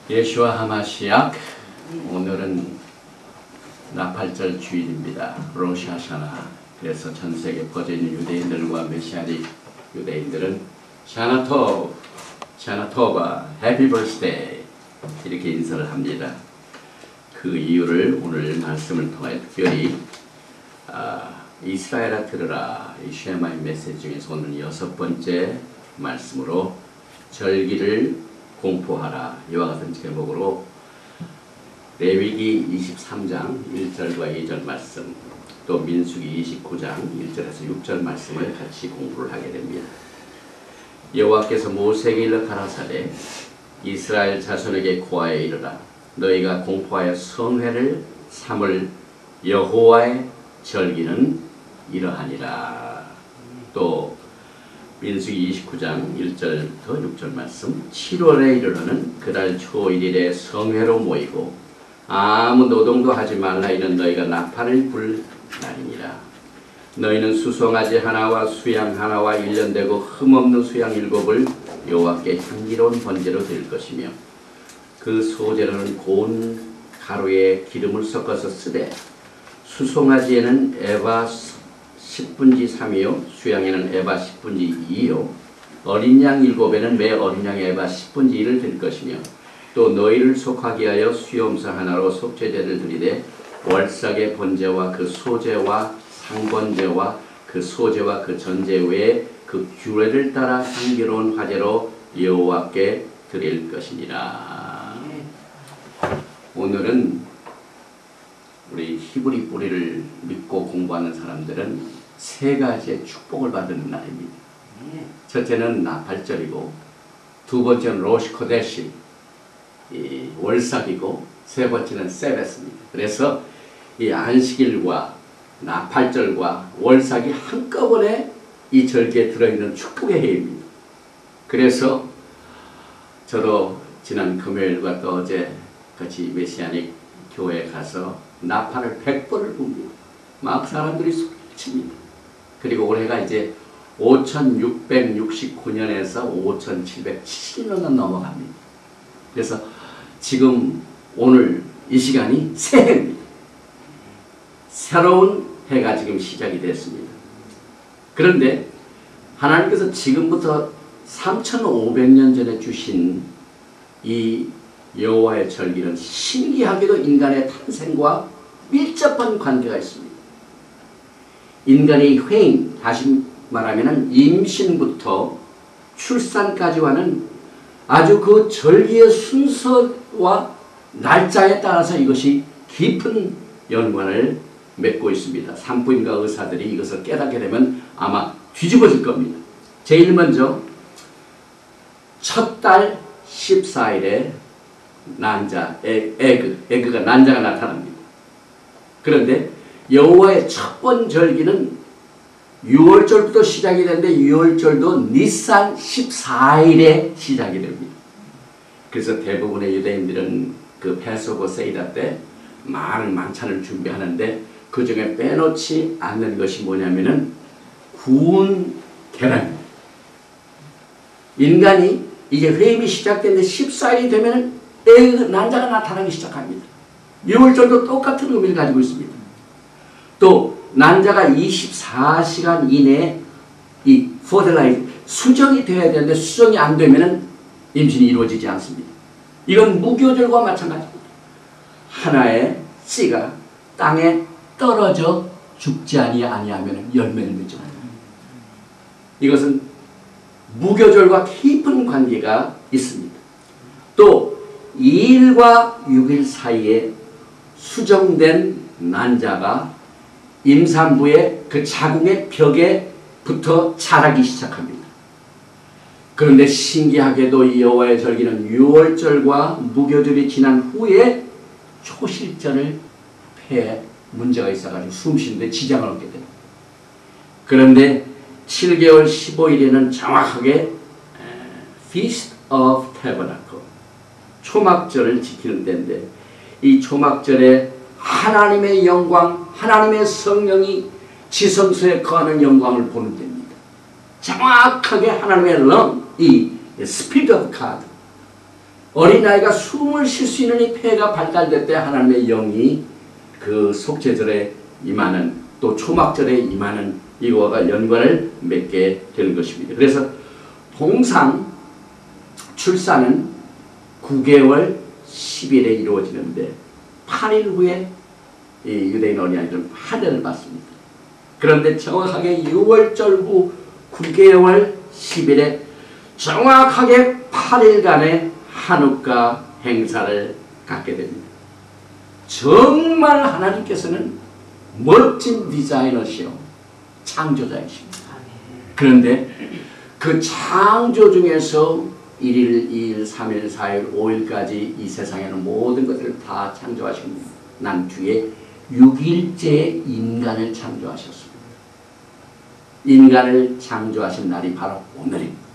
예수와 하마시약, 오늘은 나팔절 주일입니다. 로시 하샤나. 그래서 전세계 퍼져있는 유대인들과 메시아닉 유대인들은 샤나토바, 해피 버스데이 이렇게 인사를 합니다. 그 이유를 오늘 말씀을 통해 특별히 이스라엘아 들으라, 이 쉐마의 메시지 중에서 오늘 6번째 말씀으로 절기를 공포하라, 이와 같은 제목으로 레위기 23장 1절과 2절 말씀, 또 민수기 29장 1절에서 6절 말씀을 같이 공부를 하게 됩니다. 여호와께서 모세에게 일러 가라사대, 이스라엘 자손에게 고하여 이르라. 너희가 공포하여 성회를 삼을 여호와의 절기는 이러하니라. 또 민수기 29장 1절부터 6절 말씀, 7월에 이르러는 그달 초 1일에 성회로 모이고 아무 노동도 하지 말라. 이는 너희가 나팔을 불 날이니라. 너희는 수송아지 하나와 수양 하나와 1년 되고 흠없는 수양 7을 여호와께 향기로운 번제로 드릴 것이며, 그 소재로는 고운 가루에 기름을 섞어서 쓰되, 수송아지에는 에바 10분지 3이요 수양에는 에바 10분지 2요 어린 양 7에는 매 어린 양 에바 10분지 1을 드릴 것이며, 또 너희를 속하게 하여 수염사 하나로 속죄제를 드리되 월삭의 번제와 그 소제와 상번제와 그 소제와 그 전제 외에 그 규례를 따라 향기로운 화제로 여호와께 드릴 것이니라. 오늘은 우리 히브리 뿌리를 믿고 공부하는 사람들은 세 가지의 축복을 받는 날입니다. 첫째는 나팔절이고, 두 번째는 로시 코데시, 월삭이고, 세 번째는 세베스입니다. 그래서 이 안식일과 나팔절과 월삭이 한꺼번에 이 절기에 들어있는 축복의 해입니다. 그래서 저도 지난 금요일과 또 어제 같이 메시아닉 교회에 가서 나팔을 100번을 붑니다. 막 사람들이 소리칩니다. 그리고 올해가 이제 5669년에서 5770년간 넘어갑니다. 그래서 지금 오늘 이 시간이 새해입니다. 새로운 해가 지금 시작이 됐습니다. 그런데 하나님께서 지금부터 3500년 전에 주신 이 여호와의 절기는 신기하게도 인간의 탄생과 밀접한 관계가 있습니다. 인간의 회인, 다시 말하면 임신부터 출산까지와는 아주 그 절기의 순서와 날짜에 따라서 이것이 깊은 연관을 맺고 있습니다. 산부인과 의사들이 이것을 깨닫게 되면 아마 뒤집어질 겁니다. 제일 먼저 첫 달 14일에 난자, 에그가 난자가 나타납니다. 그런데 여호와의 첫 번 절기는 6월절부터 시작이 되는데, 6월절도 니산 14일에 시작이 됩니다. 그래서 대부분의 유대인들은 그 패소버 세이다 때 많은 만찬을 준비하는데, 그 중에 빼놓지 않는 것이 뭐냐면은 구운 계란입니다. 인간이 이제 회임이 시작됐는데 14일이 되면은 난자가 나타나기 시작합니다. 6월절도 똑같은 의미를 가지고 있습니다. 또 난자가 24시간 이내에 이 포델라이 수정이 되어야 되는데, 수정이 안 되면은 임신이 이루어지지 않습니다. 이건 무교절과 마찬가지입니다. 하나의 씨가 땅에 떨어져 죽지 아니하면 열매를 맺지 않습니다. 이것은 무교절과 깊은 관계가 있습니다. 또 2일과 6일 사이에 수정된 난자가 임산부의 그 자궁의 벽에 붙어 자라기 시작합니다. 그런데 신기하게도 여호와의 절기는 6월절과 무교절이 지난 후에 초실절을 폐에 문제가 있어가지고 숨쉬는데 지장을 얻게 됩니다. 그런데 7개월 15일에는 정확하게 Feast of Tabernacle, 초막절을 지키는 때인데, 이 초막절에 하나님의 영광, 하나님의 성령이 지성소에 거하는 영광을 보는 때입니다. 정확하게 하나님의 이 Spirit of God, 어린아이가 숨을 쉴 수 있는 이 폐가 발달될 때 하나님의 영이 그 속죄절에 임하는, 또 초막절에 임하는 이거와 연관을 맺게 되는 것입니다. 그래서 통상 출산은 9개월 10일에 이루어지는데 8일 후에 이 유대인 어린아이들은 할례를 받습니다. 그런데 정확하게 6월절 후 9개월 10일에 정확하게 8일간의 한우카 행사를 갖게 됩니다. 정말 하나님께서는 멋진 디자이너시요 창조자이십니다. 그런데 그 창조 중에서 1일, 2일, 3일, 4일, 5일까지 이 세상에는 모든 것들을 다 창조하신 난 뒤에 6일째 인간을 창조하셨습니다. 인간을 창조하신 날이 바로 오늘입니다.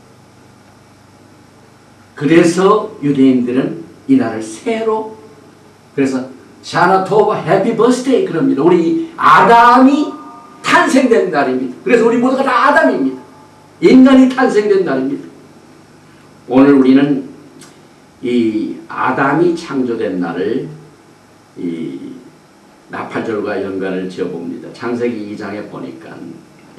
그래서 유대인들은 이 날을 새로, 그래서 샤나 토바 해피 버스데이 그럽니다. 우리 아담이 탄생된 날입니다. 그래서 우리 모두가 다 아담입니다. 인간이 탄생된 날입니다. 오늘 우리는 이 아담이 창조된 날을 이 나팔절과 연관을 지어봅니다. 창세기 2장에 보니까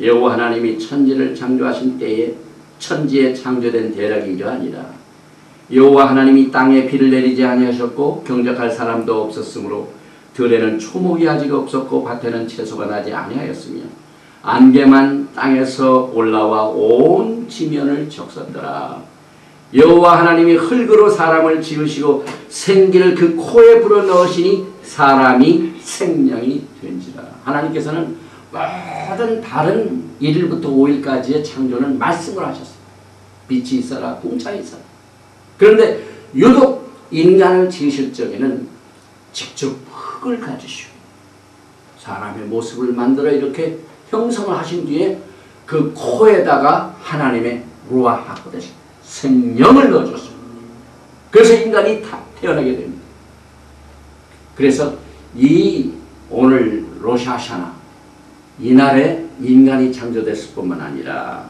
여호와 하나님이 천지를 창조하신 때에 천지에 창조된 대략이 이러하니라. 여호와 하나님이 땅에 비를 내리지 아니하셨고 경작할 사람도 없었으므로 들에는 초목이 아직 없었고 밭에는 채소가 나지 아니하였으며 안개만 땅에서 올라와 온 지면을 적셨더라. 여호와 하나님이 흙으로 사람을 지으시고 생기를 그 코에 불어넣으시니 사람이 생명이 된지라. 하나님께서는 모든 다른 1일부터 5일까지의 창조는 말씀을 하셨어요. 빛이 있어라, 공창이 있어라. 그런데 유독 인간을 지으실 적에는 직접 흙을 가지시고 사람의 모습을 만들어 이렇게 형성을 하신 뒤에 그 코에다가 하나님의 루아 하코데시 생명을 넣어줬어요. 그래서 인간이 다 태어나게 됩니다. 그래서 이 오늘 로샤샤나 이날에 인간이 창조됐을 뿐만 아니라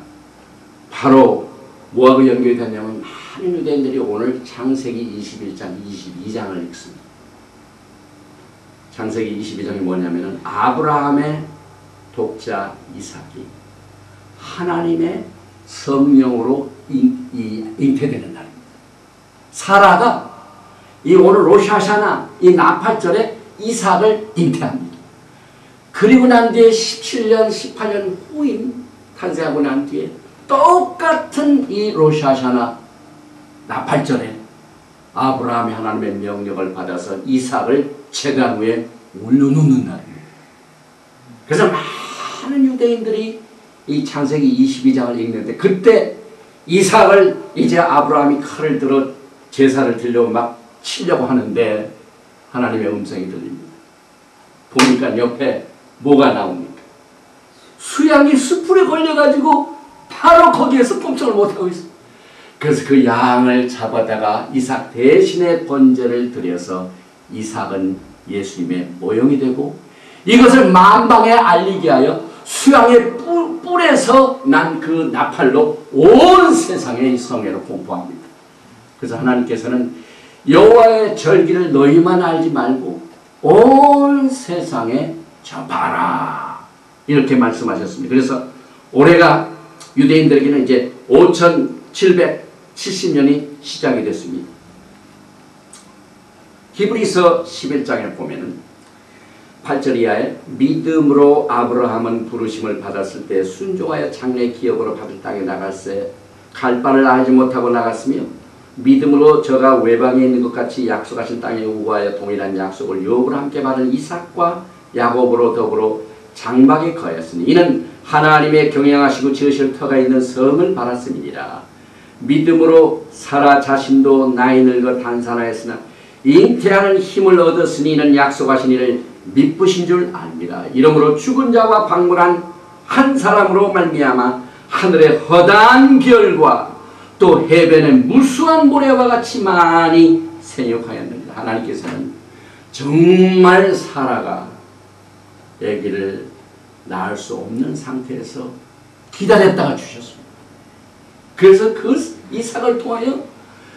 바로 뭐하고 연결이 되냐면 많은 유대인들이 오늘 창세기 21장 22장을 읽습니다. 창세기 22장이 뭐냐면은 아브라함의 독자 이삭이 하나님의 성령으로 잉태되는 날입니다. 사라가 이 오늘 로샤샤나 이 나팔절에 이삭을 잉태합니다. 그리고 난 뒤에 17년 18년 후인 탄생하고 난 뒤에 똑같은 이 로샤샤나 나팔절에 아브라함이 하나님의 명령을 받아서 이삭을 제단 위에 올려놓는 날입니다. 그래서 많은 유대인들이 이 창세기 22장을 읽는데 그때 이삭을 이제 아브라함이 칼을 들어 제사를 드리려고 막 치려고 하는데 하나님의 음성이 들립니다. 보니까 옆에 뭐가 나옵니까? 수양이 수풀에 걸려가지고 바로 거기에서 꼼짝을 못하고 있어요. 그래서 그 양을 잡아다가 이삭 대신에 번제를 드려서 이삭은 예수님의 모형이 되고 이것을 만방에 알리게 하여 수양의 뿔에서 난 그 나팔로 온 세상의 성회로 공포합니다. 그래서 하나님께서는 여호와의 절기를 너희만 알지 말고 온 세상에 접하라 이렇게 말씀하셨습니다. 그래서 올해가 유대인들에게는 이제 5770년이 시작이 됐습니다. 히브리서 11장에 보면은 8절 이하에 믿음으로 아브라함은 부르심을 받았을 때 순종하여 장래 기업으로 받을 땅에 나갈새 갈 바를 알지 못하고 나갔으며 믿음으로 저가 외방에 있는 것 같이 약속하신 땅에 우거하여 동일한 약속을 유업으로 함께 받은 이삭과 야곱으로 더불어 장막에 거하였으니 이는 하나님의 경영하시고 지으실 터가 있는 성을 바랐음이니라. 믿음으로 사라 자신도 나이 늙어 단산하였으나 잉태하는 힘을 얻었으니 이는 약속하신 이를 미쁘신 줄 압니다. 이러므로 죽은 자와 방문한 한 사람으로 말미암아 하늘의 허다한 별과 또 해변의 무수한 모래와 같이 많이 생육하였느니라. 하나님께서는 정말 사라가 아기를 낳을 수 없는 상태에서 기다렸다가 주셨습니다. 그래서 그 이삭을 통하여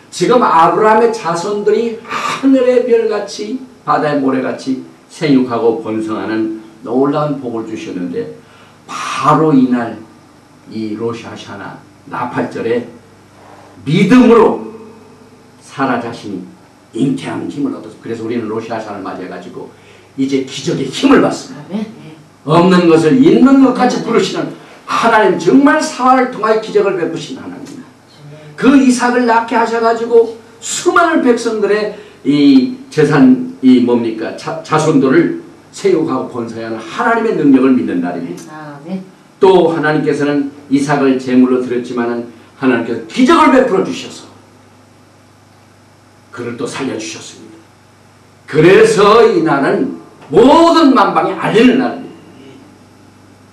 지금 아브라함의 자손들이 하늘의 별같이 바다의 모래같이 생육하고 번성하는 놀라운 복을 주셨는데, 바로 이날 이 로시 하샤나 나팔절에 믿음으로 사라 자신이 잉태하는 힘을 얻었습니다. 그래서 우리는 로시 하샤나를 맞이해가지고 이제 기적의 힘을 받습니다. 없는 것을 있는 것 같이 부르시는 하나님, 정말 사활을 통하여 기적을 베푸신 하나님. 그 이삭을 낳게 하셔가지고 수많은 백성들의 이 재산, 이 뭡니까, 자손들을 세우고 번성하는 하나님의 능력을 믿는 날입니다. 또 하나님께서는 이삭을 제물로 드렸지만은 하나님께서 기적을 베풀어 주셔서 그를 또 살려주셨습니다. 그래서 이 날은 모든 만방에 알리는 날입니다.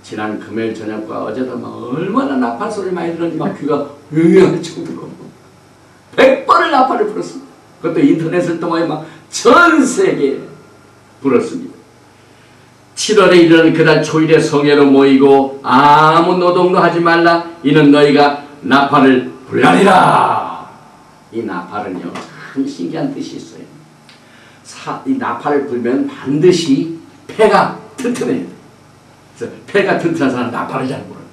지난 금요일 저녁과 어제도 막 얼마나 나팔 소리를 많이 들었는지 막 귀가 응할 정도로 100번을 나팔을 불었습니다. 그것도 인터넷을 통하여 막 전 세계에 불었습니다. 7월에 이르는 그달 초일에 성회로 모이고 아무 노동도 하지 말라. 이는 너희가 나팔을 불라리라. 이 나팔은요, 참 신기한 뜻이 있어요. 이 나팔을 불면 반드시 폐가 튼튼해요. 그래서 폐가 튼튼한 사람은 나팔을 잘 불어요.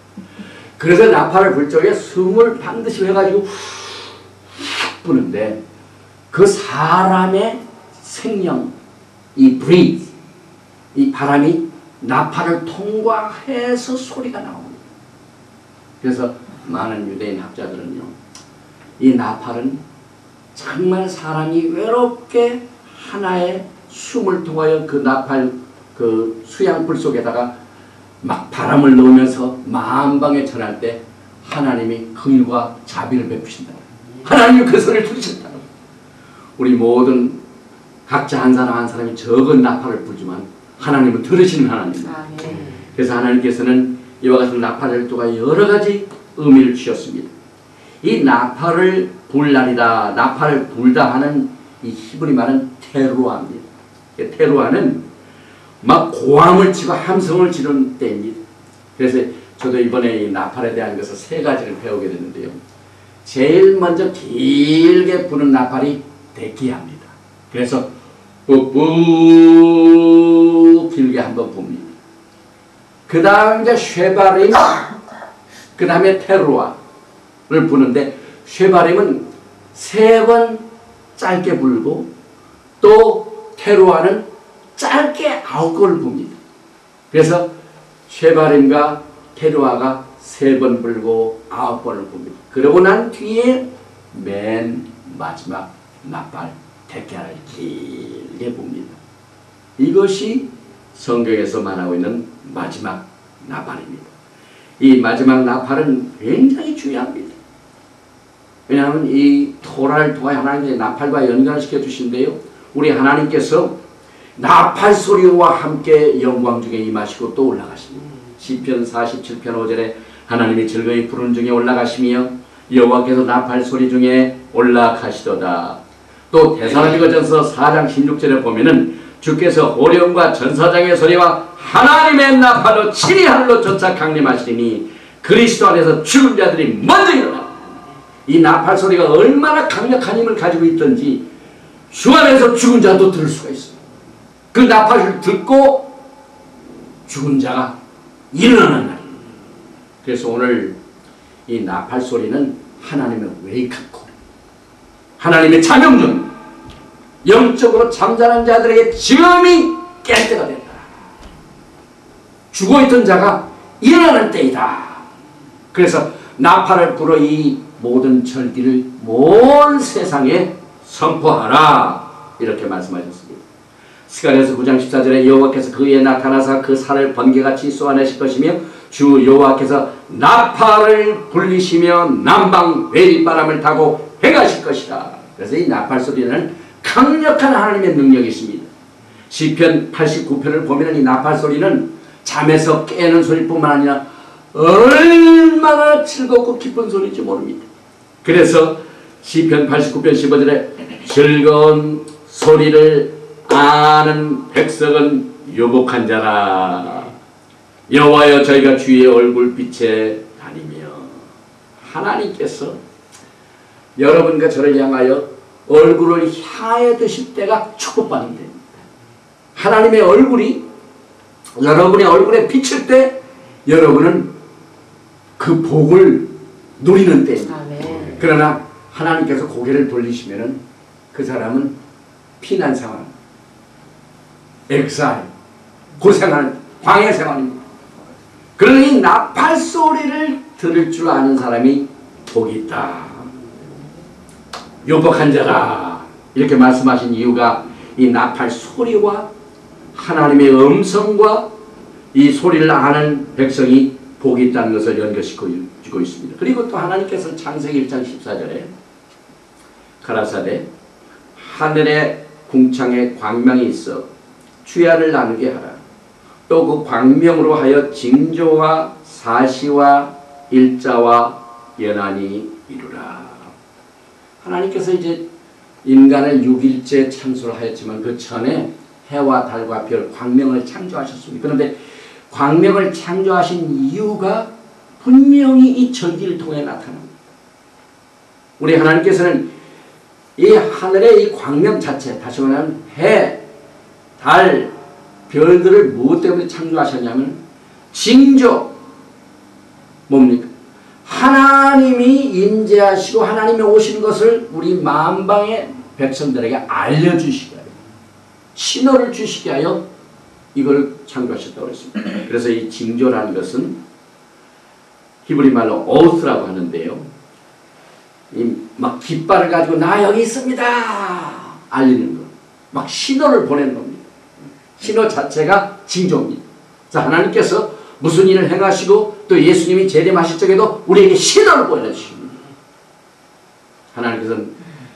그래서 나팔을 불 적에 숨을 반드시 해가지고 훅 부는데, 그 사람의 생명, 이 breathe, 이 바람이 나팔을 통과해서 소리가 나옵니다. 그래서 많은 유대인 학자들은요, 이 나팔은 정말 사람이 외롭게 하나의 숨을 통하여 그 나팔, 그 수양불 속에다가 막 바람을 넣으면서 만방에 전할 때 하나님이 긍휼과 자비를 베푸신다. 하나님이 그 소리를 들으셨다. 우리 모든 각자 한 사람 한 사람이 적은 나팔을 불지만 하나님은 들으시는 하나님입니다. 그래서 하나님께서는 이와 같은 나팔을 통하여 여러 가지 의미를 주셨습니다. 이 나팔을 불 날이다, 나팔을 불다 하는 이 히브리 말은 테루아입니다. 테루아는 막 고함을 치고 함성을 지르는 때입니다. 그래서 저도 이번에 이 나팔에 대한 것을 3가지를 배우게 됐는데요. 제일 먼저 길게 부는 나팔이 대기합니다. 그래서 뿌뿌 길게 한번 붑니다. 그 다음 이제 쉐바림, 그 다음에 테루아를 부는데, 쉐바림은 3번 짧게 불고 또 테루아는 짧게 9번을 붑니다. 그래서 쉐바림과 테루아가 3번 불고 9번을 붑니다. 그러고 난 뒤에 맨 마지막 나팔 대기를 길게 붑니다. 이것이 성경에서 말하고 있는 마지막 나팔입니다. 이 마지막 나팔은 굉장히 중요합니다. 왜냐하면 이 토라를 통하여 하나님의 나팔과 연관시켜 주신데요, 우리 하나님께서 나팔 소리와 함께 영광 중에 임하시고 또 올라가십니다. 시편 47편 5절에 하나님이 즐거이 부르는 중에 올라가시며 여호와께서 나팔 소리 중에 올라가시도다. 또 데살로니가전서 4장 16절에 보면은 주께서 호령과 전사장의 소리와 하나님의 나팔로 친히 하늘로 쫓아 강림하시니 그리스도 안에서 죽은 자들이 먼저 일어나. 이 나팔 소리가 얼마나 강력한 힘을 가지고 있던지 주 안에서 죽은 자도 들을 수가 있어요. 그 나팔을 듣고 죽은 자가 일어나는 날. 그래서 오늘 이 나팔 소리는 하나님의 웨이크콜, 하나님의 자명문, 영적으로 잠자는 자들에게 지금이 깰 때가 됐다. 죽어있던 자가 일어나는 때이다. 그래서 나팔을 불어 이 모든 절기를 온 세상에 선포하라, 이렇게 말씀하셨습니다. 스가랴서 9장 14절에 여호와께서 그에 나타나사 그 살을 번개같이 쏘아내실 것이며 주 여호와께서 나팔을 불리시며 남방 회일바람을 타고 행하실 것이다. 그래서 이 나팔 소리는 강력한 하나님의 능력이 있습니다. 시편 89편을 보면 이 나팔 소리는 잠에서 깨는 소리뿐만 아니라 얼마나 즐겁고 기쁜 소리인지 모릅니다. 그래서 시편 89편 15절에 즐거운 소리를 아는 백성은 유복한 자라. 여호와여 저희가 주의 얼굴빛에 다니며. 하나님께서 여러분과 저를 향하여 얼굴을 향해 드실 때가 축복받는 때입니다. 하나님의 얼굴이 여러분의 얼굴에 비칠 때 여러분은 그 복을 누리는 때입니다. 아멘. 그러나 하나님께서 고개를 돌리시면은 그 사람은 피난 상황, 엑사일, 고생하는 광야 생활입니다. 그러니 나팔 소리를 들을 줄 아는 사람이 복이 있다. 요복한 자라 이렇게 말씀하신 이유가 이 나팔 소리와 하나님의 음성과 이 소리를 아는 백성이 복이 있다는 것을 연결시키고 있습니다. 그리고 또 하나님께서 창세기 1장 14절에 가라사대 하늘의 궁창에 광명이 있어 주야를 나누게 하라. 또 그 광명으로 하여 징조와 사시와 일자와 연한이 이루라. 하나님께서 이제 인간을 6일째 창조를 하였지만 그 전에 해와 달과 별, 광명을 창조하셨습니다. 그런데 광명을 창조하신 이유가 분명히 이 절기를 통해 나타납니다. 우리 하나님께서는 이 하늘의 이 광명 자체, 다시 말하면 해, 달, 별들을 무엇 때문에 창조하셨냐면 징조, 뭡니까? 하나님이 임재하시고 하나님이 오신 것을 우리 만방의 백성들에게 알려주시게 하여 신호를 주시게 하여 이걸 창조하셨다고 했습니다. 그래서 이 징조라는 것은 히브리 말로 오스라고 하는데요. 막 깃발을 가지고 나 여기 있습니다 알리는 것, 막 신호를 보내는 겁니다. 신호 자체가 징조입니다. 자, 하나님께서 무슨 일을 행하시고 또 예수님이 재림하실 적에도 우리에게 신호를 보여주십니다. 하나님께서는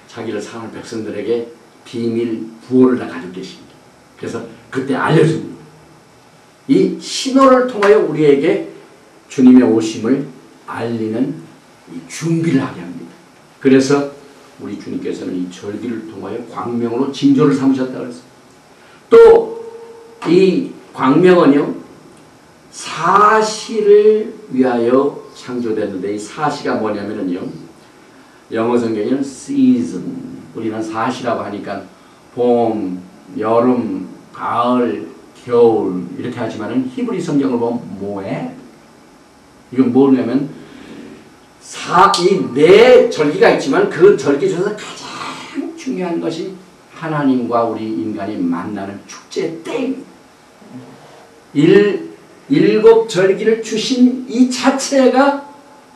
자기를 사랑하는 백성들에게 비밀 부호를 다 가지고 계십니다. 그래서 그때 알려줍니다. 이 신호를 통하여 우리에게 주님의 오심을 알리는 이 준비를 하게 합니다. 그래서 우리 주님께서는 이 절기를 통하여 광명으로 징조를 삼으셨다고 했습니다. 또 이 광명은요 사시를 위하여 창조됐는데 이 사시가 뭐냐면요 영어 성경에는 season, 우리는 사시라고 하니까 봄, 여름, 가을, 겨울 이렇게 하지만은 히브리 성경을 보면 모에 이건 뭐냐면 이 네 절기가 있지만 그 절기 중에서 가장 중요한 것이 하나님과 우리 인간이 만나는 축제 때입니다. 일곱 절기를 주신 이 자체가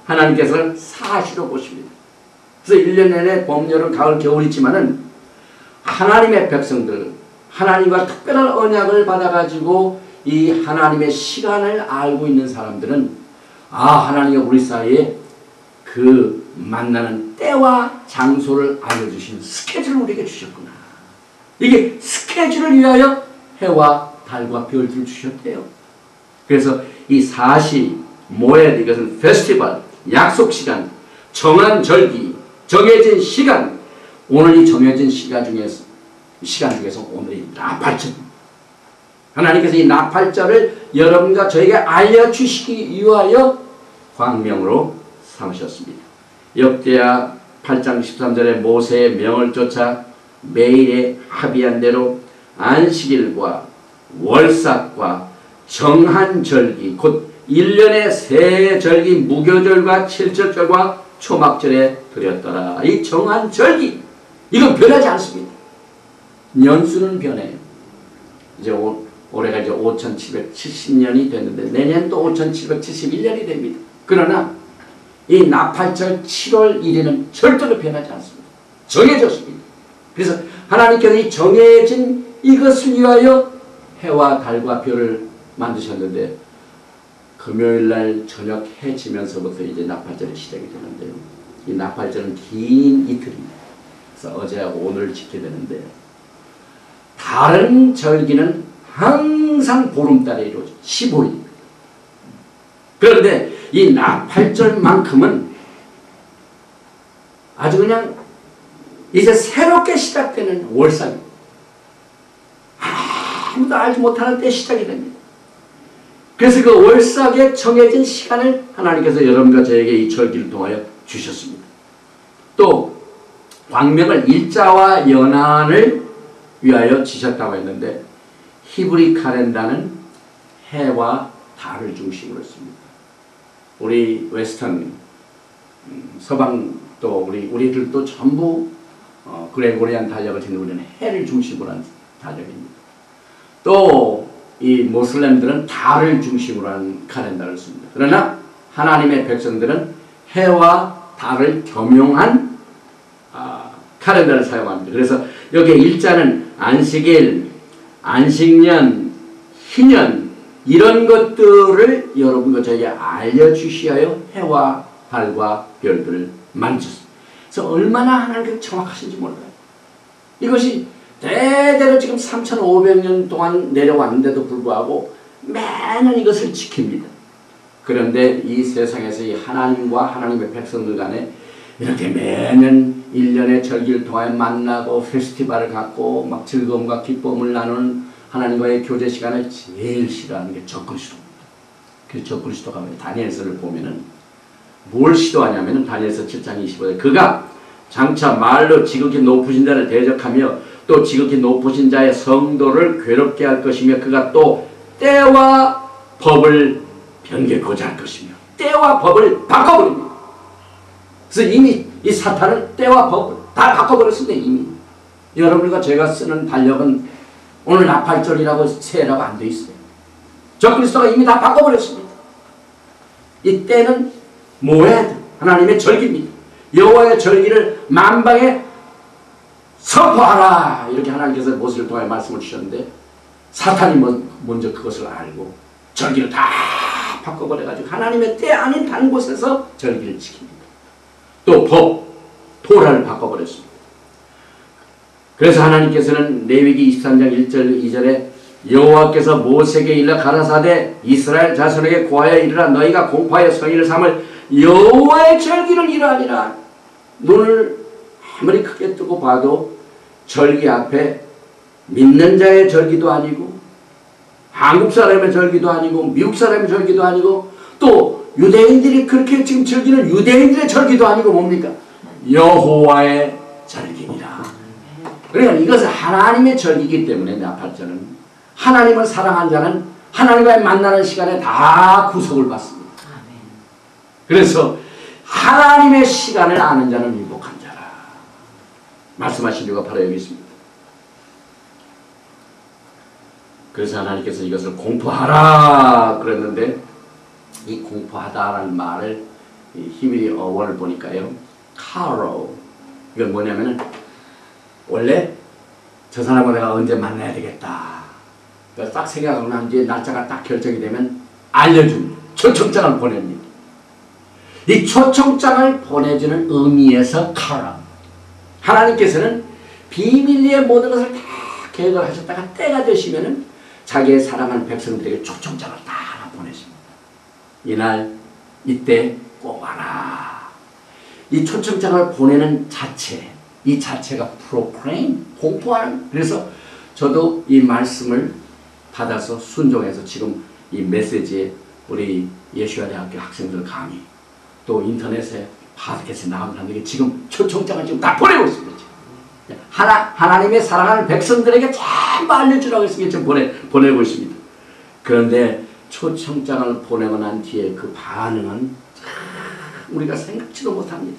하나님께서는 사시로 보십니다. 그래서 1년 내내 봄, 여름, 가을, 겨울 있지만은 하나님의 백성들, 하나님과 특별한 언약을 받아가지고 이 하나님의 시간을 알고 있는 사람들은 하나님이 우리 사이에 그 만나는 때와 장소를 알려주신 스케줄을 우리에게 주셨구나. 이게 스케줄을 위하여 해와 달과 별들을 주셨대요. 그래서 이 사시, 모ed, 이것은 페스티벌, 약속 시간, 정한 절기, 정해진 시간, 오늘 이 정해진 시간 중에서 오늘이 나팔절입니다. 하나님께서 이 나팔절을 여러분과 저에게 알려주시기 위하여 광명으로 삼으셨습니다. 역대하 8장 13절에 모세의 명을 쫓아 매일에 합의한 대로 안식일과 월삭과 정한 절기, 곧 1년의 세 절기 무교절과 칠절절과 초막절에 드렸더라. 이 정한 절기, 이건 변하지 않습니다. 년수는 변해요. 이제 올해가 이제 5770년이 됐는데 내년도 5771년이 됩니다. 그러나 이 나팔절 7월 1일은 절대로 변하지 않습니다. 정해졌습니다. 그래서 하나님께서 이 정해진 이것을 위하여 해와 달과 별을 만드셨는데 금요일날 저녁 해 지면서부터 이제 나팔절이 시작이 되는데요. 이 나팔절은 긴 이틀입니다. 그래서 어제하고 오늘 지켜야 되는데요. 다른 절기는 항상 보름달에 이루어져 15일입니다. 그런데 이 나팔절만큼은 아주 그냥 이제 새롭게 시작되는 월삭입니다. 아무도 알지 못하는 때 시작이 됩니다. 그래서 그 월삭에 정해진 시간을 하나님께서 여러분과 저에게 이 절기를 통하여 주셨습니다. 또 광명을 일자와 연한을 위하여 지셨다고 했는데 히브리 칼렌다는 해와 달을 중심으로 했습니다. 우리 웨스턴 서방 또 우리들도 전부 그레고리안 달력을 짓는 우리는 해를 중심으로 한 달력입니다. 또 이 모슬렘들은 달을 중심으로 한 칼렌다를 씁니다. 그러나 하나님의 백성들은 해와 달을 겸용한 칼렌다를 사용합니다. 그래서 여기에 일자는 안식일, 안식년, 희년 이런 것들을 여러분과 저에게 알려주시하여 해와 달과 별들을 만드셨습니다. 그래서 얼마나 하나님께서 정확하신지 몰라요. 이것이 대대로 지금 3,500년 동안 내려왔는데도 불구하고 매년 이것을 지킵니다. 그런데 이 세상에서 이 하나님과 하나님의 백성들 간에 이렇게 매년 1년의 절기를 통하여 만나고 페스티벌을 갖고 막 즐거움과 기쁨을 나누는 하나님과의 교제 시간을 제일 싫어하는 게 적그리스도입니다. 그 적그리스도가 다니엘서를 보면은 뭘 시도하냐면은 다니엘서 7장 25절 그가 장차 말로 지극히 높으신 자를 대적하며 또 지극히 높으신 자의 성도를 괴롭게 할 것이며 그가 또 때와 법을 변개고자 할 것이며 때와 법을 바꿔버립니다. 그래서 이미 이 사탄은 때와 법을 다 바꿔버렸습니다. 이미 여러분과 제가 쓰는 달력은 오늘 나팔절이라고 새해라고 안 돼 있어요. 적그리스도가 이미 다 바꿔버렸습니다. 이 때는 모헤드 하나님의 절기입니다. 여호와의 절기를 만방에 선포하라 이렇게 하나님께서 모세를 통해 말씀을 주셨는데 사탄이 먼저 그것을 알고 절기를 다 바꿔버려가지고 하나님의 때 아닌 다른 곳에서 절기를 지킵니다. 또 법, 토라를 바꿔버렸습니다. 그래서 하나님께서는 레위기 23장 1절 2절에 여호와께서 모세에게 일러 가라사대 이스라엘 자손에게 고하여 이르라 너희가 공포하여 성일을 삼을 여호와의 절기를 이루하니라. 눈을 아무리 크게 뜨고 봐도 절기 앞에 믿는 자의 절기도 아니고 한국 사람의 절기도 아니고 미국 사람의 절기도 아니고 또 유대인들이 그렇게 지금 즐기는 유대인들의 절기도 아니고 뭡니까? 여호와의 절기니라. 그러니까 이것은 하나님의 절기이기 때문에 나팔절은 하나님을 사랑한 자는 하나님과의 만나는 시간에 다 구속을 받습니다. 그래서 하나님의 시간을 아는 자는 유복한 자라 말씀하신 이유가 바로 여기 있습니다. 그래서 하나님께서 이것을 공포하라 그랬는데 이 공포하다라는 말을 히브리 어원을 보니까요 카로 이건 뭐냐면은 원래 저 사람과 내가 언제 만나야 되겠다 딱 생각하고 난 뒤에 날짜가 딱 결정이 되면 알려줍니다. 초청장을 보냅니다. 이 초청장을 보내주는 의미에서 카라 하나님께서는 비밀리에 모든 것을 다 계획을 하셨다가 때가 되시면은 자기의 사랑하는 백성들에게 초청장을 다 하나 보내십니다. 이날 이때 꼭 와라. 이 초청장을 보내는 자체 이 자체가 proclaim 공포하는 그래서 저도 이 말씀을 받아서 순종해서 지금 이 메시지에 우리 예수야대학교 학생들 강의 또 인터넷에 팟캐스트에 나온 사람들이 지금 초청장을 지금 다 보내고 있습니다. 하나님의 사랑하는 백성들에게 전부 알려주라고 했으니까 지금 보내고 있습니다. 그런데 초청장을 보내고 난 뒤에 그 반응은 우리가 생각지도 못합니다.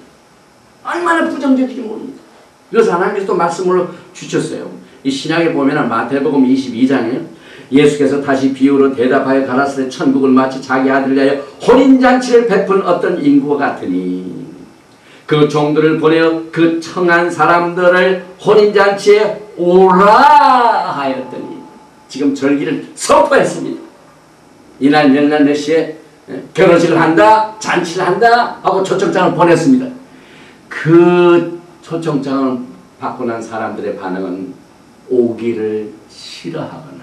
얼마나 부정적인지 모릅니다. 그래서 하나님께서 또 말씀을 주셨어요. 이 신약에 보면 마태복음 22장에 예수께서 다시 비유로 대답하여 가라사대 천국을 마치 자기 아들을 위하여 혼인잔치를 베푼 어떤 인구와 같으니 그 종들을 보내어 그 청한 사람들을 혼인잔치에 오라 하였더니 지금 절기를 선포했습니다. 이날 몇 날 몇 시에 결혼식을 한다 잔치를 한다 하고 초청장을 보냈습니다. 그 초청장을 받고 난 사람들의 반응은 오기를 싫어하거늘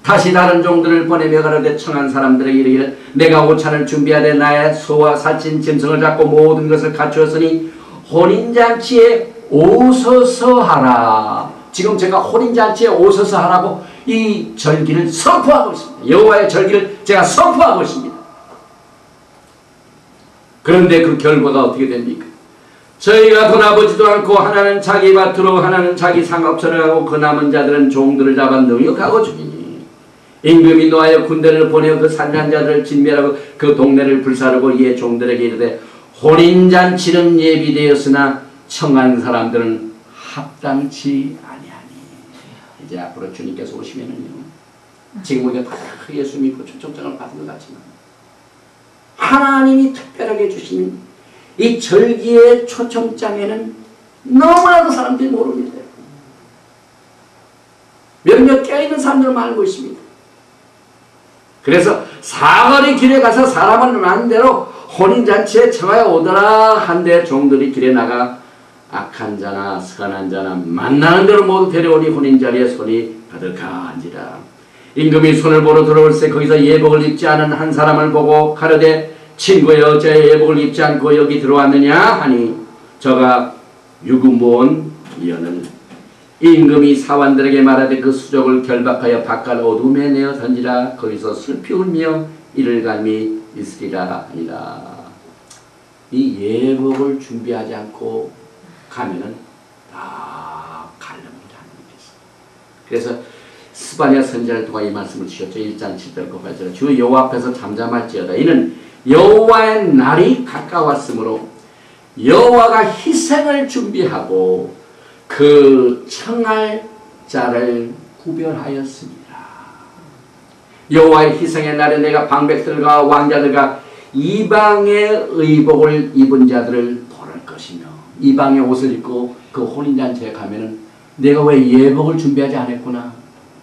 다시 다른 종들을 보내며 가로되 청한 사람들에게 이르기를 내가 오찬을 준비하되 나의 소와 살찐 짐승을 잡고 모든 것을 갖추었으니 혼인잔치에 오소서 하라. 지금 제가 혼인잔치에 오소서 하라고 이 절기를 선포하고 있습니다. 여호와의 절기를 제가 선포하고 있습니다. 그런데 그 결과가 어떻게 됩니까? 저희가 돌아보지도 않고 하나는 자기 밭으로 하나는 자기 상업처를 가고 그 남은 자들은 종들을 잡아 능욕하고 죽이니 임금이 노하여 군대를 보내어 그 살인한 자들을 진멸하고 그 동네를 불사르고 이에 종들에게 이르되 혼인잔치는 예비되었으나 청한 사람들은 합당치 아니하니. 이제 앞으로 주님께서 오시면은요, 지금 우리가 다 예수 믿고 초청장을 받은 것 같지만 하나님이 특별하게 주신 이 절기의 초청장에는 너무나도 사람들이 모릅니다. 몇몇 껴있는 사람들은 알고 있습니다. 그래서 사거리 길에 가서 사람은 안 대로 혼인잔치에 청하여 오더라 한데 종들이 길에 나가 악한 자나 선한 자나 만나는 대로 모두 데려오니 혼인자리에 손이 가득한지라. 임금이 손을 보러 들어올세 거기서 예복을 입지 않은 한 사람을 보고 가로되 친구여 어째 예복을 입지 않고 여기 들어왔느냐 하니 저가 유구모은 이언을 임금이 사관들에게 말하되 그 수족을 결박하여 바깥 어둠에 내어 던지라. 거기서 슬피 울며 이를 감이 있으리라 하니라. 이 예복을 준비하지 않고 가면은 다 갈릅니다. 그래서 스바냐 선지자를 통해 이 말씀을 주셨죠. 1장 7절 9절 주 여호와 앞에서 잠잠할지어다. 이는 여호와의 날이 가까웠으므로 여호와가 희생을 준비하고 그 청할 자를 구별하였습니다. 여호와의 희생의 날에 내가 방백들과 왕자들과 이방의 의복을 입은 자들을 보낼 것이며 이방의 옷을 입고 그 혼인잔치에 가면은 내가 왜 예복을 준비하지 않았구나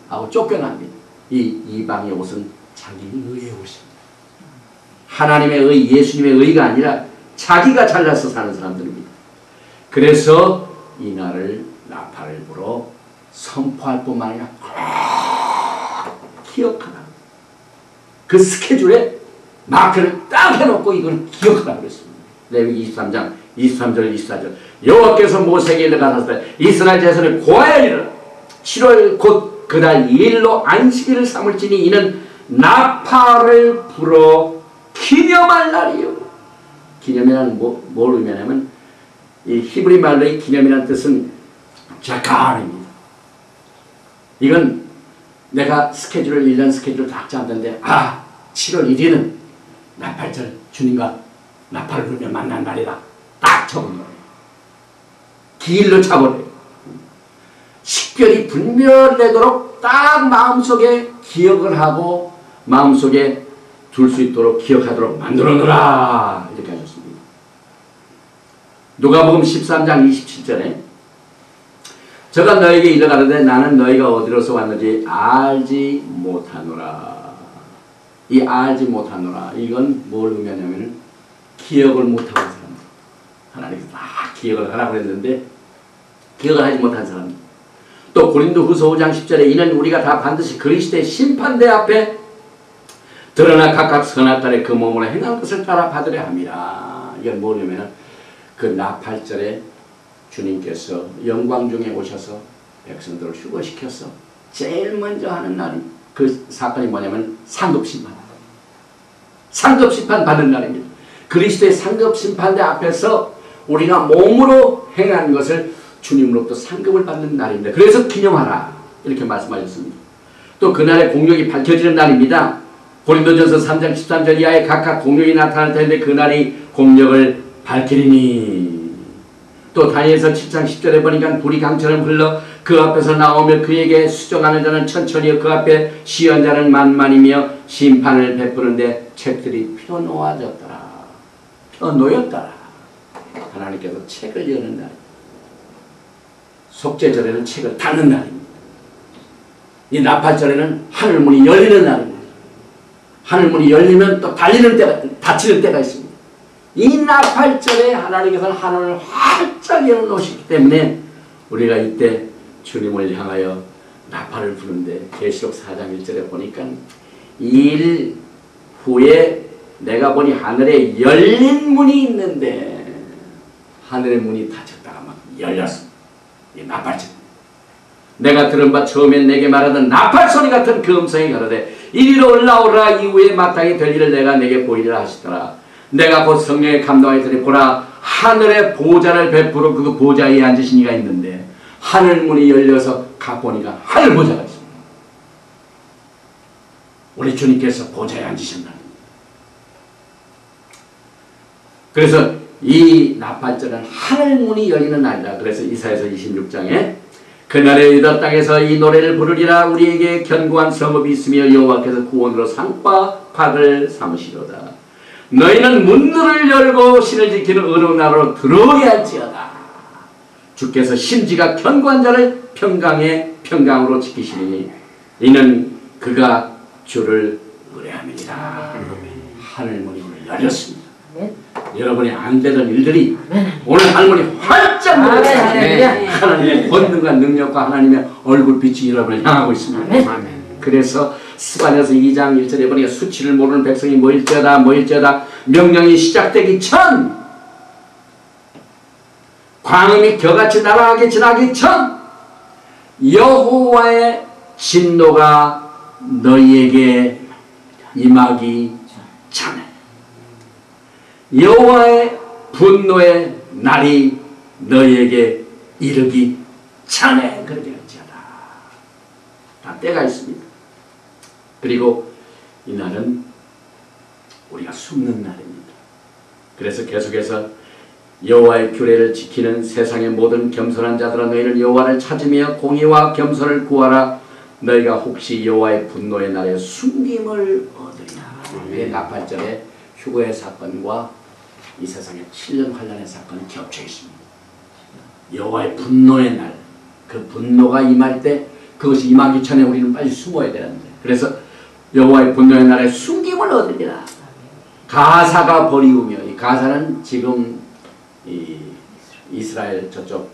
하고 쫓겨납니다. 이 이방의 옷은 자기 의의 옷입니다. 하나님의 의, 예수님의 의가 아니라 자기가 잘나서 사는 사람들입니다. 그래서 이 날을 나팔을 불어 선포할 뿐만 아니라 기억하라. 그 스케줄에 마크를 딱 해놓고 이걸 기억하라 그랬습니다. 레위기 23장 23절 24절 여호와께서 모세에게 일러가셨을 이스라엘 자손을 고하여 이르라. 7월 곧 그날 2일로 안식일을 삼을지니 이는 나팔을 불어 기념할 날이요. 기념이라는 뭘 의미하냐면 이 히브리 말로의 기념이라는 뜻은 자카입니다. 이건 내가 스케줄을 1년 스케줄을 다 짰는데 7월 1일은 나팔절 주님과 나팔을 불며 만난 날이다. 딱 적은 거예요. 기일로 차버려요. 식별이 분별되도록 딱 마음속에 기억을 하고 마음속에 둘 수 있도록 기억하도록 만들어놓으라 이렇게 하셨습니다. 누가복음 13장 27절에 저가 너에게 이르가로되 나는 너희가 어디로서 왔는지 알지 못하노라. 이 알지 못하노라 이건 뭘 의미하냐면 기억을 못하는 사람들. 하나님께서 다 기억을 하라고 했는데 기억을 하지 못한 사람들. 또 고린도후서 5장 10절에 이는 우리가 다 반드시 그리스도의 심판대 앞에 드러나 각각 선악간에 그 몸으로 행한 것을 따라 받으려 함이라. 이건 뭐냐면 그 나팔절에 주님께서 영광 중에 오셔서 백성들을 휴거시켜서 제일 먼저 하는 날이 그 사건이 뭐냐면 상급심판. 상급심판 받는 날입니다. 그리스도의 상급심판대 앞에서 우리가 몸으로 행한 것을 주님으로부터 상급을 받는 날입니다. 그래서 기념하라 이렇게 말씀하셨습니다. 또 그날의 공력이 밝혀지는 날입니다. 고린도전서 3장 13절 이하에 각각 공력이 나타날 텐데 그날이 공력을 밝히리니. 또 다니엘서 7장 10절에 보니까 불이 강처럼 흘러 그 앞에서 나오며 그에게 수종하는 자는 천천히 그 앞에 시한 자는 만만이며 심판을 베푸는데 책들이 펴놓아졌더라. 펴놓였더라. 하나님께서 책을 여는 날. 속죄절에는 책을 닫는 날입니다. 이 나팔절에는 하늘문이 열리는 날입니다. 하늘문이 열리면 또 닫히는 때가 있습니다. 이 나팔절에 하나님께서는 하늘을 활짝 열어놓으시기 때문에 우리가 이때 주님을 향하여 나팔을 부는데 계시록 4장 1절에 보니까 2일 후에 내가 보니 하늘에 열린 문이 있는데 하늘의 문이 닫혔다가 막 열렸습니다. 이 나팔절. 내가 들은 바 처음엔 내게 말하던 나팔 소리 같은 그 음성이 가로되 이리로 올라오라. 이후에 마땅히 될 일을 내가 내게 보이리라 하시더라. 내가 곧 성령의 감동하였더니 보라 하늘의 보좌를 베풀어 그 보좌 위에 앉으신 이가 있는데 하늘 문이 열려서 가보니까 하늘 보좌가 있습니다. 우리 주님께서 보좌에 앉으셨다. 그래서 이 나팔절은 하늘 문이 열리는 날이다. 그래서 이사야서 26장에 그날에 유다 땅에서 이 노래를 부르리라. 우리에게 견고한 성읍이 있으며 여호와께서 구원으로 산과 밭을 삼으시로다. 너희는 문들을 열고 신을 지키는 의로운 나라로 들어오게 할지어다. 주께서 심지가 견고한 자를 평강으로 지키시니 이는 그가 주를 의뢰함이니라. 하늘문이 열렸습니다. 여러분이 안 되던 일들이 오늘 하늘문이 활짝 열렸습니다. 하나님의 권능과 능력과 하나님의 얼굴빛이 여러분을 향하고 있습니다. 그래서 스바냐서 2장 1절에 보니까 수치를 모르는 백성이 모일지어다 명령이 시작되기 전 광음이 겨같이 날아가기 지나기 전 여호와의 진노가 너희에게 임하기 전에 여호와의 분노의 날이 너희에게 이르기 전에 그렇게 할지어다. 다 때가 있습니다. 그리고 이 날은 우리가 숨는 날입니다. 그래서 계속해서 여호와의 규례를 지키는 세상의 모든 겸손한 자들아 너희는 여호와를 찾으며 공의와 겸손을 구하라. 너희가 혹시 여호와의 분노의 날에 숨김을 얻으리라. 이게 나팔절의 휴거의 사건과 이 세상의 7년 환란의 사건이 겹쳐 있습니다. 여호와의 분노의 날, 그 분노가 임할 때 그것이 임하기 전에 우리는 빨리 숨어야 되는데 그래서 여호와의 분노의 날에 숨김을 얻으리라. 가사가 버리우며 이 가사는 지금 이 이스라엘 저쪽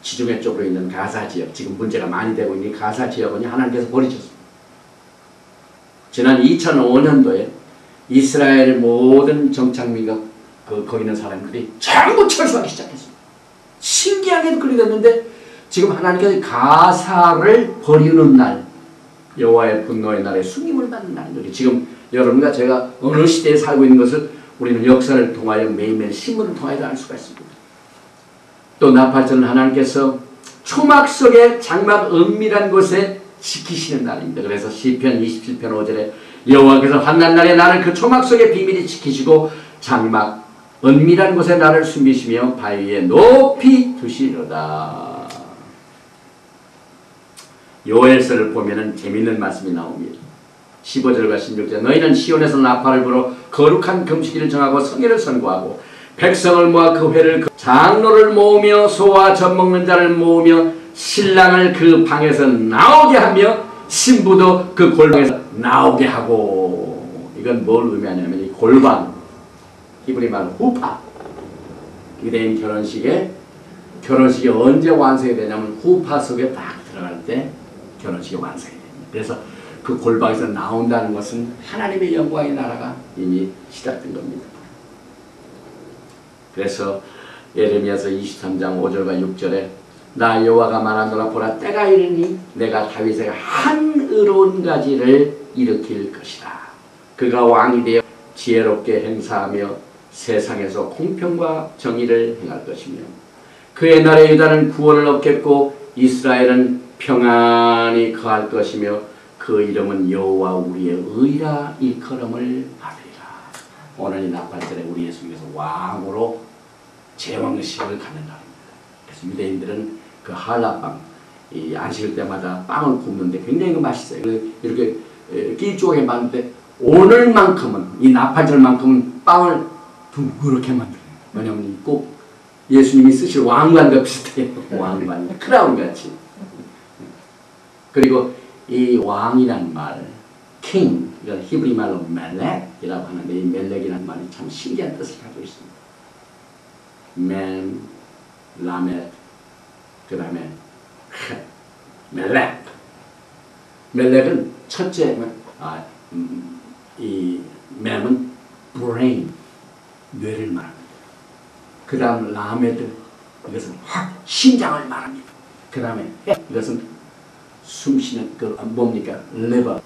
지중해 쪽으로 있는 가사 지역 지금 문제가 많이 되고 있는 가사 지역은 하나님께서 버리셨습니다. 지난 2005년도에 이스라엘 모든 정착민과 거기 있는 사람들이 전부 철수하기 시작했습니다. 신기하게도 그렇게 됐는데 지금 하나님께서 가사를 버리는 날 여호와의 분노의 날에 숨김을 받는 날들이 지금 여러분과 제가 어느 시대에 살고 있는 것을 우리는 역사를 통하여 매일매일 신문을 통하여 알 수가 있습니다. 또 나팔절은 하나님께서 초막 속에 장막 은밀한 곳에 지키시는 날입니다. 그래서 시편 27편 5절에 여호와께서 환난 날에 나를 그 초막 속에 비밀히 지키시고 장막 은밀한 곳에 나를 숨기시며 바위 위에 높이 두시리로다. 요엘서를 보면은 재밌는 말씀이 나옵니다. 15절과 16절 너희는 시온에서 나팔을 불어 거룩한 금식일을 정하고 성회를 선고하고 백성을 모아 그 회를 장로를 모으며 소와 젖 먹는 자를 모으며 신랑을 그 방에서 나오게 하며 신부도 그 골방에서 나오게 하고 이건 뭘 의미하냐면 이 골방 히브리 말로 후파 유대인 결혼식이 언제 완성이 되냐면 후파 속에 딱 들어갈 때 결혼식이 완성이 됩니다. 그래서 그 골방에서 나온다는 것은 하나님의 영광의 나라가 이미 시작된 겁니다. 그래서 예레미야서 23장 5절과 6절에 나 여호와가 말하노라 보라 때가 이르니 내가 다윗에게 한 의로운 가지를 일으킬 것이다. 그가 왕이 되어 지혜롭게 행사하며 세상에서 공평과 정의를 행할 것이며 그의 날에 유다는 구원을 얻겠고 이스라엘은 평안히 거할 것이며 그 이름은 여호와 우리의 의라 일컬음을 받으리라. 오늘 이 나팔절에 우리 예수님께서 왕으로 제왕식을 갖는 날입니다. 그래서 유대인들은 그 할라빵, 이 안식일 때마다 빵을 굽는데 굉장히 맛있어요. 이렇게 끼쪽에 만드는데 오늘만큼은 이 나팔절만큼은 빵을 둥그렇게 만들어요. 왜냐하면 꼭 예수님이 쓰실 왕관과 비슷해요. 왕관, 크라운같이. 그리고 이 왕이란 말, king, 이건 히브리 말로 멜렉이라고 하는데 이 멜렉이라는 말이 참 신기한 뜻을 가지고 있습니다. 맨, 라멧, 그 다음에 멜렉. 멜렉은 첫째, 이 맴은 brain, 뇌를 말합니다. 그 다음 라메드, 이것은 심장을 말합니다. 그 다음에 이것은 숨쉬는 그 뭡니까? 레버,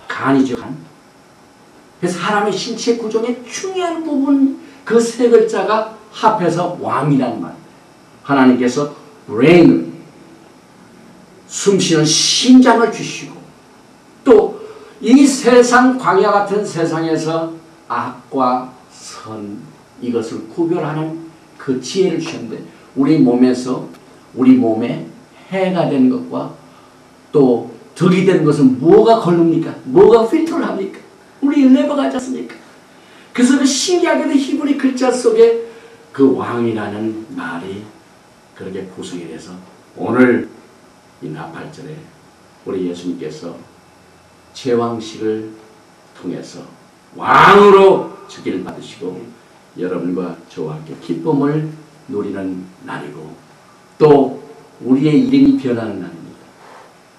간이죠. 간. 그래서 사람의 신체 구조의 중요한 부분 그 세 글자가 합해서 왕이라는 말. 하나님께서 브레인을, 숨쉬는 심장을 주시고 또 이 세상 광야 같은 세상에서 악과 선 이것을 구별하는 그 지혜를 주셨는데 우리 몸에서 우리 몸에 해가 되는 것과 또 덕이 되는 것은 뭐가 걸릅니까? 뭐가 필터를 합니까? 우리 레버가 있지 않습니까? 그래서 그 신기하게도 히브리 글자 속에 그 왕이라는 말이 그렇게 구성이 돼서 오늘 이 나팔절에 우리 예수님께서 제왕식을 통해서 왕으로 즉위를 받으시고 여러분과 저와 함께 기쁨을 누리는 날이고 또 우리의 이름이 변하는 날입니다.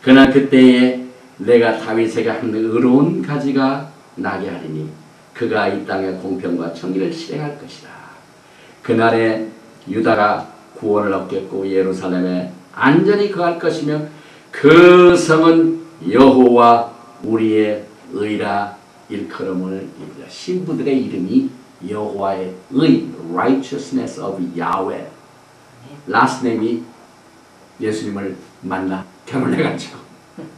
그날 그때에 내가 다윗에게 한 의로운 가지가 나게 하리니 그가 이 땅에 공평과 정의를 실행할 것이라. 그날에 유다가 구원을 얻겠고 예루살렘에 안전히 거할 것이며 그 성은 여호와 우리의 의라 일컬음을 입니다. 신부들의 이름이 여호와의 의, righteousness of Yahweh. last name이 예수님을 만나 결혼해가지고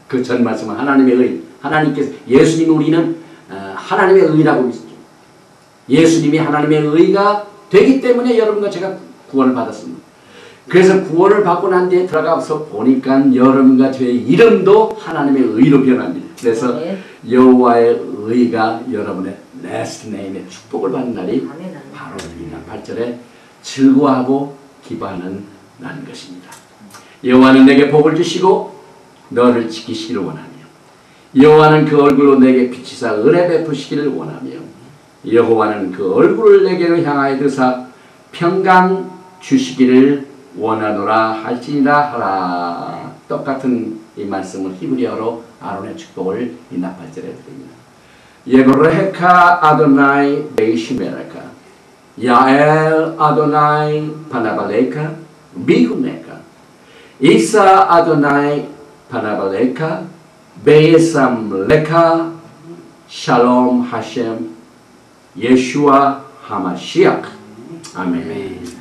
그 전 말씀은 하나님의 의, 하나님께서 예수님 우리는 하나님의 의라고 믿습니다. 예수님이 하나님의 의가 되기 때문에 여러분과 제가 구원을 받았습니다. 그래서 구원을 받고 난 뒤에 들어가서 보니까 여러분과 저의 이름도 하나님의 의로 변합니다. 그래서 여호와의 의가 여러분의 last name의 축복을 받는 날이 바로 이 나팔절에 즐거워하고 기뻐하는 날인 것입니다. 여호와는 내게 복을 주시고 너를 지키시기를 원하며 여호와는 그 얼굴로 내게 비치사 은혜 베푸시기를 원하며 여호와는 그 얼굴을 내게로 향하여 드사 평강 주시기를 원하노라 할지니라 하라. 똑같은 이 말씀을 히브리어로 아론의 축복을 이 나팔절에 드립니다. 예브레헤카 아도나이 베이시메레카 야엘 아도나이 파나발레카 미후메카 이사 아도나이 파나발레카 베이삼레카 샬롬 하셈 예슈아 하마시악 아멘.